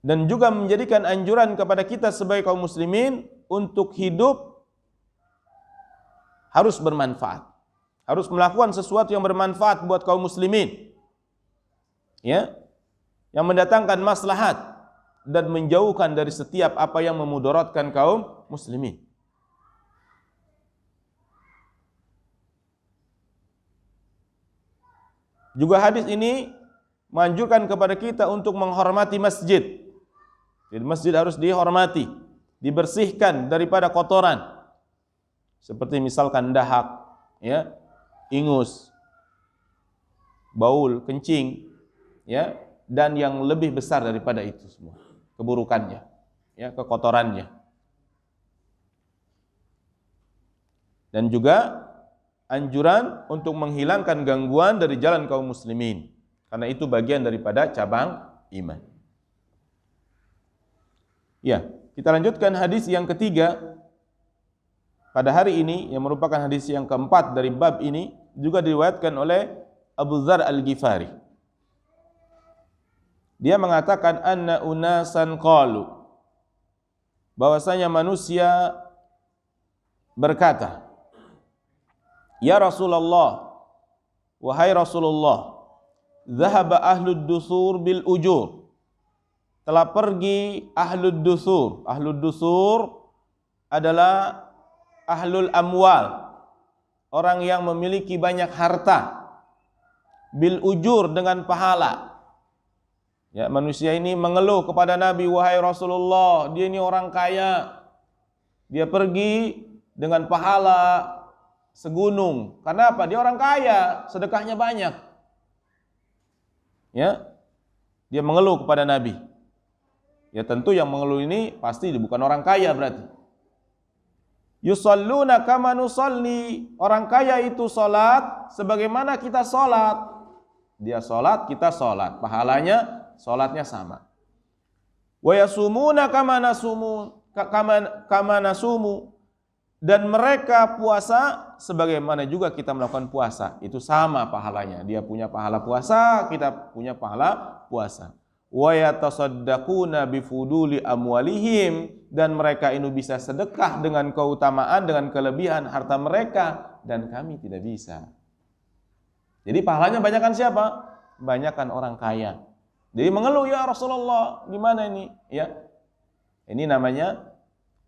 Dan juga menjadikan anjuran kepada kita sebagai kaum muslimin untuk hidup harus bermanfaat, harus melakukan sesuatu yang bermanfaat buat kaum muslimin, ya, yang mendatangkan maslahat dan menjauhkan dari setiap apa yang memudaratkan kaum muslimin. Juga hadis ini menganjurkan kepada kita untuk menghormati masjid. Jadi masjid harus dihormati, dibersihkan daripada kotoran. Seperti misalkan dahak, ya, ingus, baul, kencing, ya, dan yang lebih besar daripada itu semua, keburukannya, ya, kekotorannya. Dan juga anjuran untuk menghilangkan gangguan dari jalan kaum muslimin, karena itu bagian daripada cabang iman. Ya, kita lanjutkan hadis yang ketiga pada hari ini, yang merupakan hadis yang keempat dari bab ini, juga diriwayatkan oleh Abu Dzar Al-Ghifari. Dia mengatakan anna unasan qalu, bahwasanya manusia berkata, ya Rasulullah, wahai Rasulullah, dhahaba ahlud dusur bil ujur, telah pergi ahlud dusur. Ahlud dusur adalah ahlul amwal, orang yang memiliki banyak harta, bil ujur, dengan pahala. Ya, manusia ini mengeluh kepada Nabi, wahai Rasulullah, dia ini orang kaya, dia pergi dengan pahala segunung. Karena apa? Dia orang kaya, sedekahnya banyak. Ya, dia mengeluh kepada Nabi. Ya, tentu yang mengeluh ini pasti bukan orang kaya berarti. Yusalluna kama nusalli. Orang kaya itu salat sebagaimana kita salat. Dia salat, kita salat. Pahalanya salatnya sama. Wa yasumuna kama nasumu. Dan mereka puasa sebagaimana juga kita melakukan puasa. Itu sama pahalanya. Dia punya pahala puasa, kita punya pahala puasa. Wa yatasaddaquna bifuduli amwalihim. Dan mereka ini bisa sedekah dengan keutamaan, dengan kelebihan harta mereka. Dan kami tidak bisa. Jadi pahalanya banyakan siapa? Banyakan orang kaya. Jadi mengeluh, ya Rasulullah, gimana ini? Ya, ini namanya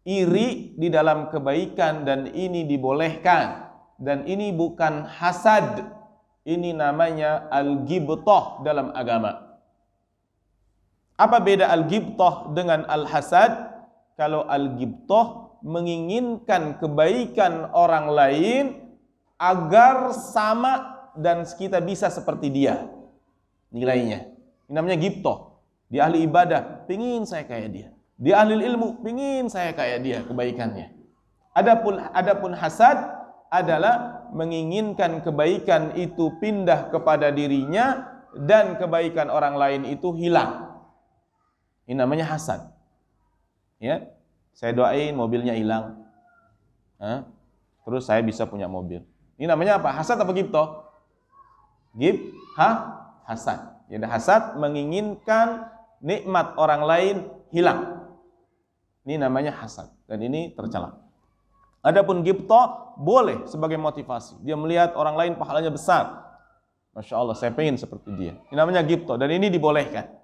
iri di dalam kebaikan, dan ini dibolehkan. Dan ini bukan hasad. Ini namanya al-ghibthah dalam agama. Apa beda al-ghibthah dengan al-hasad? Kalau al-ghibthah menginginkan kebaikan orang lain agar sama dan kita bisa seperti dia nilainya. Ini namanya ghibthah. Dia ahli ibadah, pengin saya kayak dia. Dia ahli ilmu, pengin saya kayak dia kebaikannya. Adapun hasad adalah menginginkan kebaikan itu pindah kepada dirinya dan kebaikan orang lain itu hilang. Ini namanya hasad. Ya, saya doain mobilnya hilang, terus saya bisa punya mobil. Ini namanya apa? Hasad apa ghibthah? Hasad. Ya, hasad menginginkan nikmat orang lain hilang. Ini namanya hasad, dan ini tercela. Adapun ghibthah boleh sebagai motivasi. Dia melihat orang lain pahalanya besar. Masya Allah, saya pengen seperti dia. Ini namanya ghibthah, dan ini dibolehkan.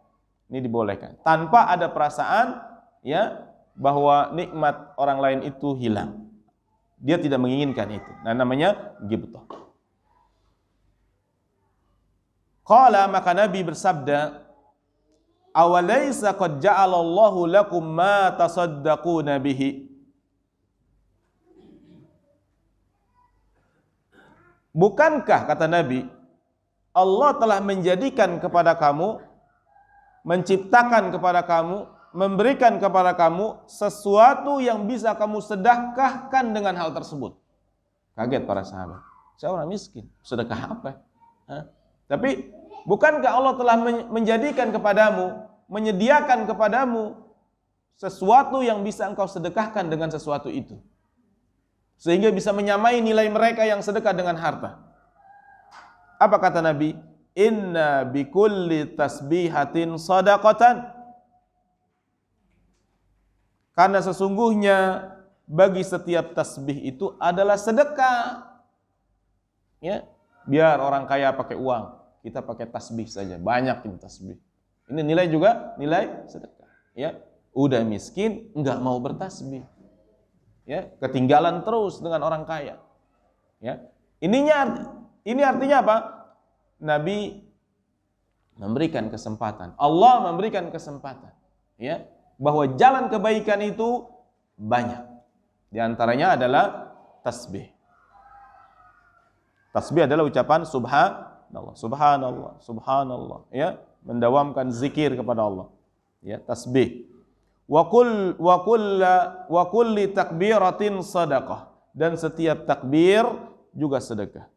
Ini dibolehkan tanpa ada perasaan, ya, bahwa nikmat orang lain itu hilang. Dia tidak menginginkan itu. Nah, namanya ghibthah. Qala, maka Nabi bersabda, awalaysa qad ja'alallahu lakum ma tasaddaquna bihi. Bukankah, kata Nabi, Allah telah menjadikan kepada kamu, menciptakan kepada kamu, memberikan kepada kamu sesuatu yang bisa kamu sedekahkan dengan hal tersebut. Kaget para sahabat. Saya orang miskin, sedekah apa? Tapi bukankah Allah telah menjadikan kepadamu, menyediakan kepadamu sesuatu yang bisa engkau sedekahkan dengan sesuatu itu, sehingga bisa menyamai nilai mereka yang sedekah dengan harta. Apa kata Nabi? Inna bikulli tasbihatin sadaqatan. Karena sesungguhnya bagi setiap tasbih itu adalah sedekah. Ya, biar orang kaya pakai uang, kita pakai tasbih saja, banyakin tasbih. Ini nilai juga nilai sedekah. Ya, udah miskin enggak mau bertasbih. Ya, ketinggalan terus dengan orang kaya. Ya, ini artinya apa? Nabi memberikan kesempatan, Allah memberikan kesempatan, ya, bahwa jalan kebaikan itu banyak. Di antaranya adalah tasbih. Tasbih adalah ucapan subhanallah, subhanallah, subhanallah, ya, mendawamkan zikir kepada Allah. Ya, tasbih. Wa kulli takbiratin sadaqah, dan setiap takbir juga sedekah.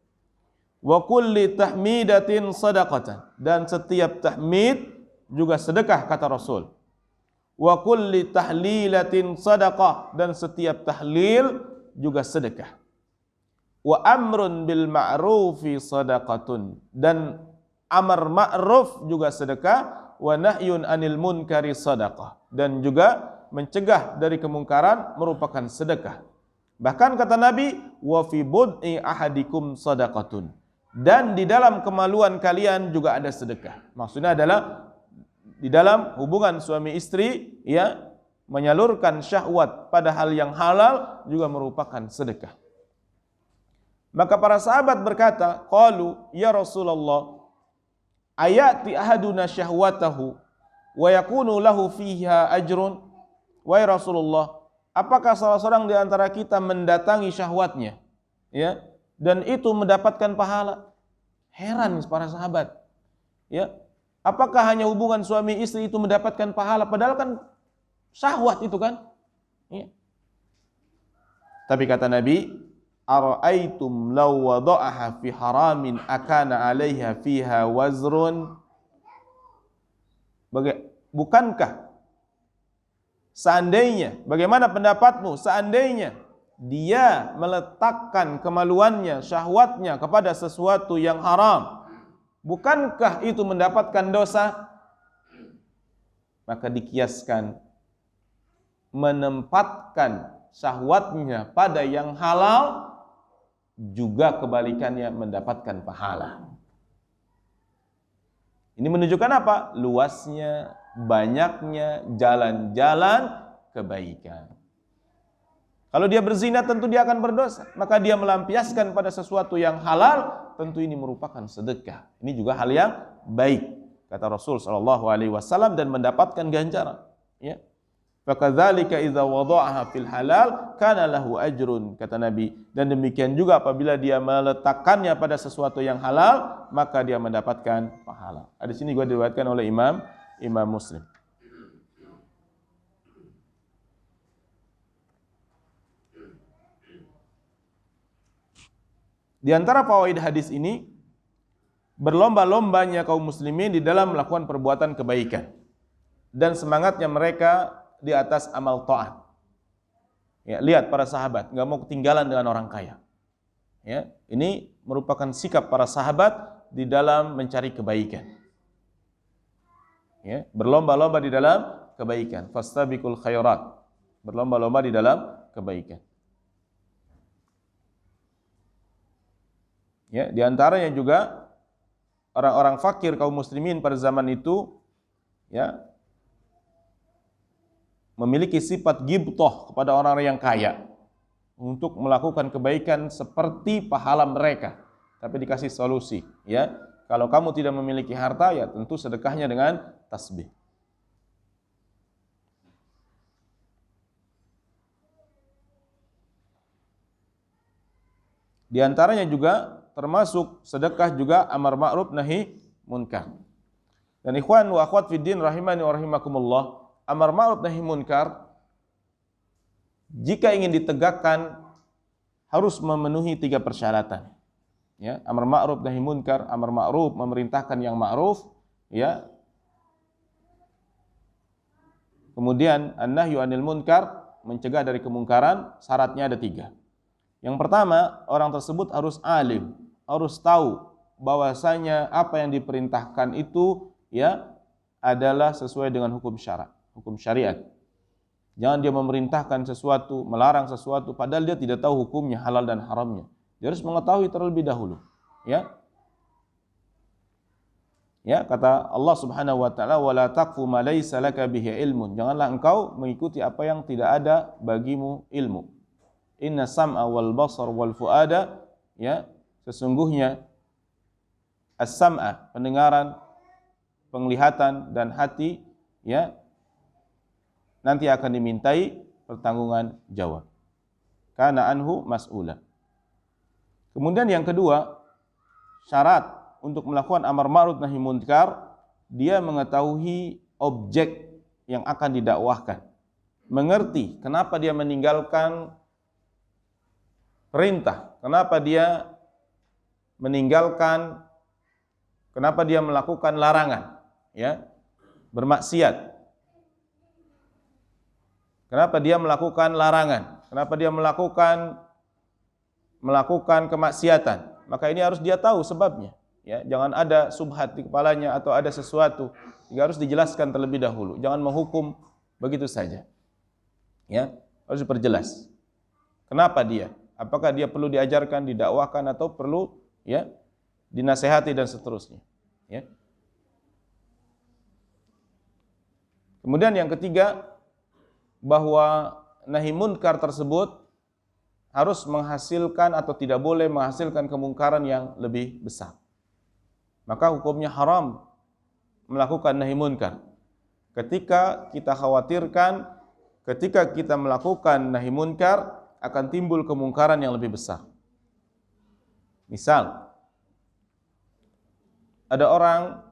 Wa kulli tahmidatin sadaqatan, dan setiap tahmid juga sedekah, kata Rasul. Wa kulli tahlilatin sadaqah, dan setiap tahlil juga sedekah. Wa amrun bil ma'rufi sadaqatun, dan amar ma'ruf juga sedekah. Wa nahyun anil munkari sadaqah, dan juga mencegah dari kemungkaran merupakan sedekah. Bahkan kata Nabi, wa fi bud'i ahadikum sadaqatun, dan di dalam kemaluan kalian juga ada sedekah. Maksudnya adalah di dalam hubungan suami istri, ya, menyalurkan syahwat pada hal yang halal juga merupakan sedekah. Maka para sahabat berkata, qalu ya Rasulullah, ayati ahaduna syahwatahu wa yakunu lahu fiha ajrun. Wahai Rasulullah, apakah salah seorang di antara kita mendatangi syahwatnya, ya, dan itu mendapatkan pahala? Heran para sahabat, ya, apakah hanya hubungan suami istri itu mendapatkan pahala, padahal kan syahwat itu kan, ya. Tapi kata Nabi, ara'aitum law wada'aha fi haramin akana 'alaiha fiha wazrun. Bukankah seandainya, bagaimana pendapatmu seandainya dia meletakkan kemaluannya, syahwatnya kepada sesuatu yang haram, bukankah itu mendapatkan dosa? Maka dikiaskan menempatkan syahwatnya pada yang halal juga kebalikannya mendapatkan pahala. Ini menunjukkan apa? Luasnya, banyaknya jalan-jalan kebaikan. Kalau dia berzina tentu dia akan berdosa, maka dia melampiaskan pada sesuatu yang halal, tentu ini merupakan sedekah. Ini juga hal yang baik, kata Rasul sallallahu alaihi wasallam, dan mendapatkan ganjaran, ya. Fakadzalika idza wada'aha fil halal kana lahu ajrun, kata Nabi, dan demikian juga apabila dia meletakkannya pada sesuatu yang halal, maka dia mendapatkan pahala. Hadis ini juga diriwayatkan oleh Imam Muslim. Di antara fawaid hadis ini, berlomba-lombanya kaum muslimin di dalam melakukan perbuatan kebaikan dan semangatnya mereka di atas amal ta'at. Ya, lihat para sahabat nggak mau ketinggalan dengan orang kaya. Ya, ini merupakan sikap para sahabat di dalam mencari kebaikan. Ya, berlomba-lomba di dalam kebaikan. Fastabiqul khairat. Berlomba-lomba di dalam kebaikan. Ya, di antaranya juga orang-orang fakir kaum muslimin pada zaman itu, ya, memiliki sifat ghibthah kepada orang-orang yang kaya untuk melakukan kebaikan seperti pahala mereka, tapi dikasih solusi, ya. Kalau kamu tidak memiliki harta, ya tentu sedekahnya dengan tasbih. Di antaranya juga termasuk sedekah juga amar ma'ruf nahi munkar. Dan ikhwan wa akhwat fiddin rahimani wa rahimakumullah, amar ma'ruf nahi munkar jika ingin ditegakkan harus memenuhi 3 persyaratan. Ya, amar ma'ruf nahi munkar, amar ma'ruf memerintahkan yang ma'ruf, ya. Kemudian an-nahyu 'anil munkar, mencegah dari kemungkaran, syaratnya ada 3. Yang pertama, orang tersebut harus alim, harus tahu bahwasanya apa yang diperintahkan itu, ya, adalah sesuai dengan hukum syariat. Jangan dia memerintahkan sesuatu, melarang sesuatu padahal dia tidak tahu hukumnya halal dan haramnya. Dia harus mengetahui terlebih dahulu, ya. Ya, kata Allah Subhanahu wa taala, wala taqfu ma laysa laka bihi ilmun. Janganlah engkau mengikuti apa yang tidak ada bagimu ilmu. Inna sam'a wal basar wal fuada, ya, sesungguhnya as-sam'a, pendengaran, penglihatan dan hati, ya, nanti akan dimintai pertanggungan jawab. Kana anhu mas'ula. Kemudian yang kedua, syarat untuk melakukan amar ma'ruf nahi munkar, dia mengetahui objek yang akan didakwahkan. Mengerti kenapa dia meninggalkan perintah, kenapa dia meninggalkan, kenapa dia melakukan larangan, ya, bermaksiat. Kenapa dia melakukan larangan? Kenapa dia melakukan kemaksiatan? Maka ini harus dia tahu sebabnya, ya. Jangan ada subhat di kepalanya atau ada sesuatu, harus dijelaskan terlebih dahulu. Jangan menghukum begitu saja, ya. Harus diperjelas. Kenapa dia? Apakah dia perlu diajarkan, didakwahkan, atau perlu, ya, dinasehati dan seterusnya, ya. Kemudian yang ketiga, bahwa nahi munkar tersebut harus menghasilkan atau tidak boleh menghasilkan kemungkaran yang lebih besar. Maka hukumnya haram melakukan nahi munkar. Ketika kita khawatirkan, ketika kita melakukan nahi munkar akan timbul kemungkaran yang lebih besar. Misal, ada orang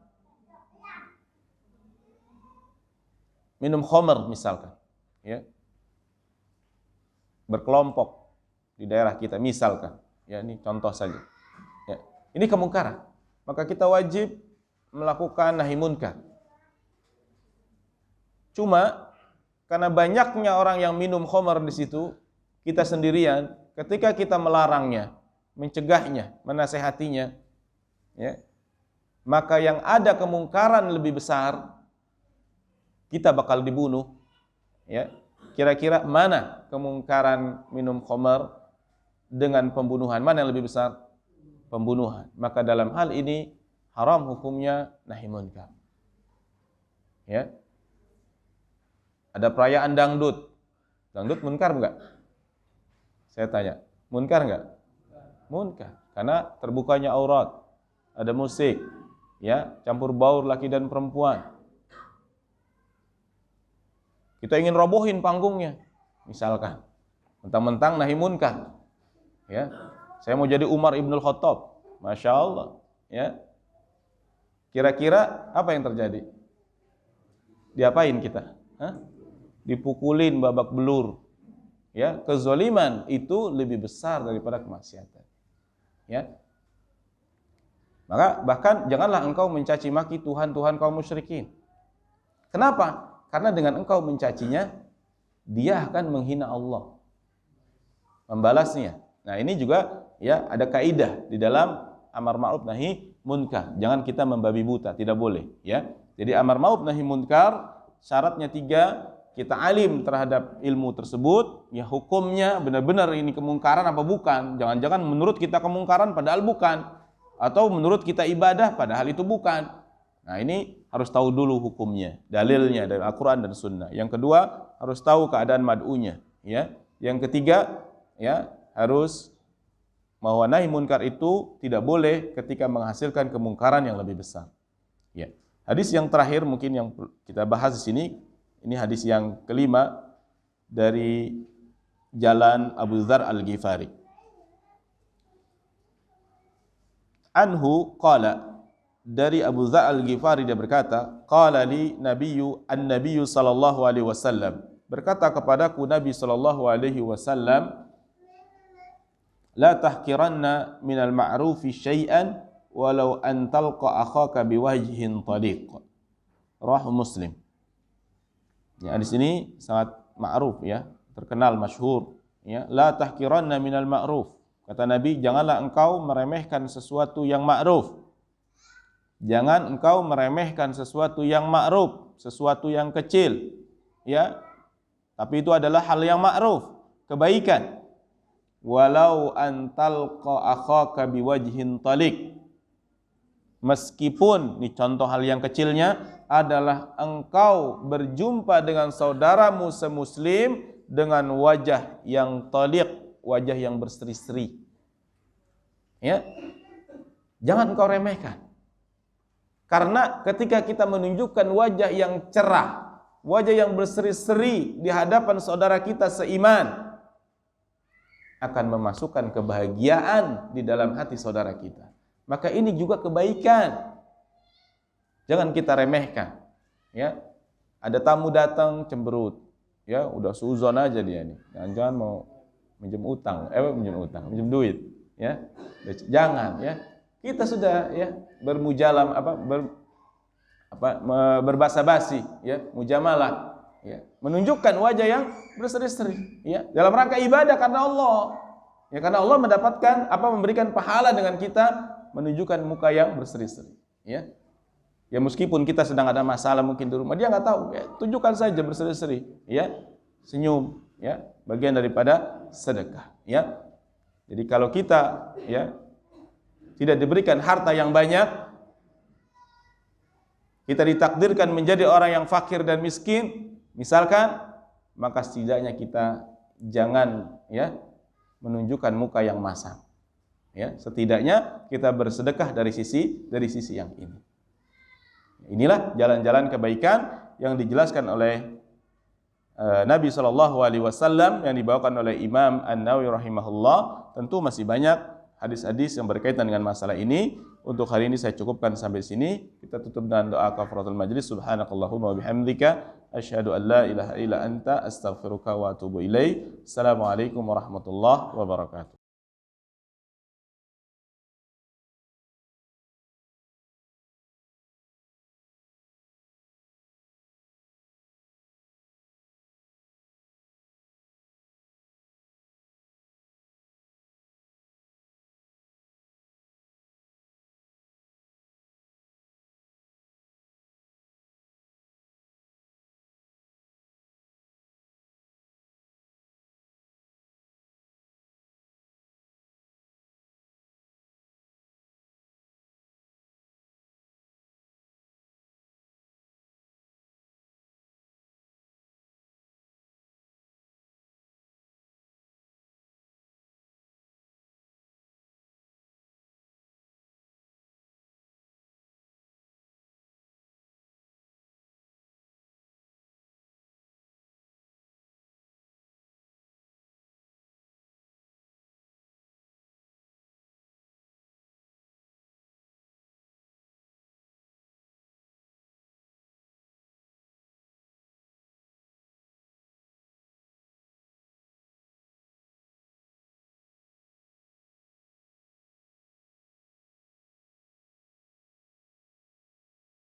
minum khamr misalkan, ya, berkelompok di daerah kita misalkan, ya, ini contoh saja, ya, ini kemungkaran, maka kita wajib melakukan nahi munkar. Cuma karena banyaknya orang yang minum khamr di situ, kita sendirian, ketika kita melarangnya, mencegahnya, menasehatinya, ya, maka yang ada kemungkaran lebih besar, kita bakal dibunuh, ya. Kira-kira mana kemungkaran minum khamar dengan pembunuhan? Mana yang lebih besar? Pembunuhan. Maka dalam hal ini haram hukumnya nahi munkar. Ya. Ada perayaan dangdut. Dangdut munkar enggak? Saya tanya, munkar enggak? Munkar. Karena terbukanya aurat. Ada musik, ya, campur baur laki dan perempuan. Kita ingin robohin panggungnya, misalkan. Mentang-mentang nahi munkar. Ya. Saya mau jadi Umar Ibnul Khattab. Masya Allah. Ya. Kira-kira apa yang terjadi? Diapain kita? Hah? Dipukulin babak belur. Ya, kezaliman itu lebih besar daripada kemaksiatan. Ya. Maka bahkan janganlah engkau mencaci maki Tuhan-Tuhan kaum musyrikin. Kenapa? Karena dengan engkau mencacinya, dia akan menghina Allah, membalasnya. Nah, ini juga, ya, ada kaidah di dalam amar ma'ruf nahi munkar. Jangan kita membabi buta, tidak boleh, ya. Jadi amar ma'ruf nahi munkar syaratnya 3, kita alim terhadap ilmu tersebut, ya, hukumnya benar-benar ini kemungkaran apa bukan. Jangan-jangan menurut kita kemungkaran padahal bukan, atau menurut kita ibadah padahal itu bukan. Nah, ini harus tahu dulu hukumnya, dalilnya dari Al-Quran dan Sunnah. Yang kedua, harus tahu keadaan mad'unya, ya. Yang ketiga, ya, harus bahwa nahi munkar itu tidak boleh ketika menghasilkan kemungkaran yang lebih besar. Ya. Hadis yang terakhir mungkin yang kita bahas di sini, ini hadis yang kelima dari jalan Abu Dzar Al-Ghifari. Anhu qala, dari Abu Dzar Al-Ghifari dia berkata, qala li an-nabiyyu sallallahu alaihi wasallam, berkata kepadaku Nabi sallallahu alaihi wasallam, la tahqiranna minal ma'rufi syai'an walau an talqa akhaka biwajhin taliq. Rawahu Muslim. Ya, di sini sangat ma'ruf, ya, terkenal, masyhur, ya, la tahqiranna minal ma'ruf. Kata Nabi, janganlah engkau meremehkan sesuatu yang ma'ruf. Jangan engkau meremehkan sesuatu yang ma'ruf, sesuatu yang kecil, ya. Tapi itu adalah hal yang ma'ruf, kebaikan. Walau antalqa akhaka biwajhin taliq. Meskipun, ini contoh hal yang kecilnya adalah engkau berjumpa dengan saudaramu semuslim dengan wajah yang taliq, wajah yang berseri-seri. Ya. Jangan engkau remehkan. Karena ketika kita menunjukkan wajah yang cerah, wajah yang berseri-seri di hadapan saudara kita seiman, akan memasukkan kebahagiaan di dalam hati saudara kita. Maka ini juga kebaikan. Jangan kita remehkan. Ya, ada tamu datang cemberut. Ya, udah suuzon aja dia nih. Jangan mau minjem utang, minjem duit. Ya, jangan, ya. Kita sudah, ya, bermujalam berbasa basi, ya, mujamalah, ya, menunjukkan wajah yang berseri-seri, ya, dalam rangka ibadah karena Allah, ya, karena Allah mendapatkan memberikan pahala dengan kita menunjukkan muka yang berseri-seri, ya. Ya, meskipun kita sedang ada masalah mungkin di rumah, dia nggak tahu, ya, tunjukkan saja berseri-seri, ya, senyum, ya, bagian daripada sedekah, ya. Jadi kalau kita, ya, tidak diberikan harta yang banyak, kita ditakdirkan menjadi orang yang fakir dan miskin, misalkan, maka setidaknya kita jangan ya menunjukkan muka yang masam. Ya, setidaknya kita bersedekah dari sisi yang ini. Inilah jalan-jalan kebaikan yang dijelaskan oleh Nabi SAW yang dibawakan oleh Imam An-Nawawi rahimahullah. Tentu masih banyak hadis-hadis yang berkaitan dengan masalah ini. Untuk hari ini saya cukupkan sampai sini. Kita tutup dengan doa kafaratul majlis. Subhanakallahumma wa bihamdika asyhadu an la ilaha illa anta astaghfiruka wa atubu ilaik. Assalamualaikum warahmatullahi wabarakatuh.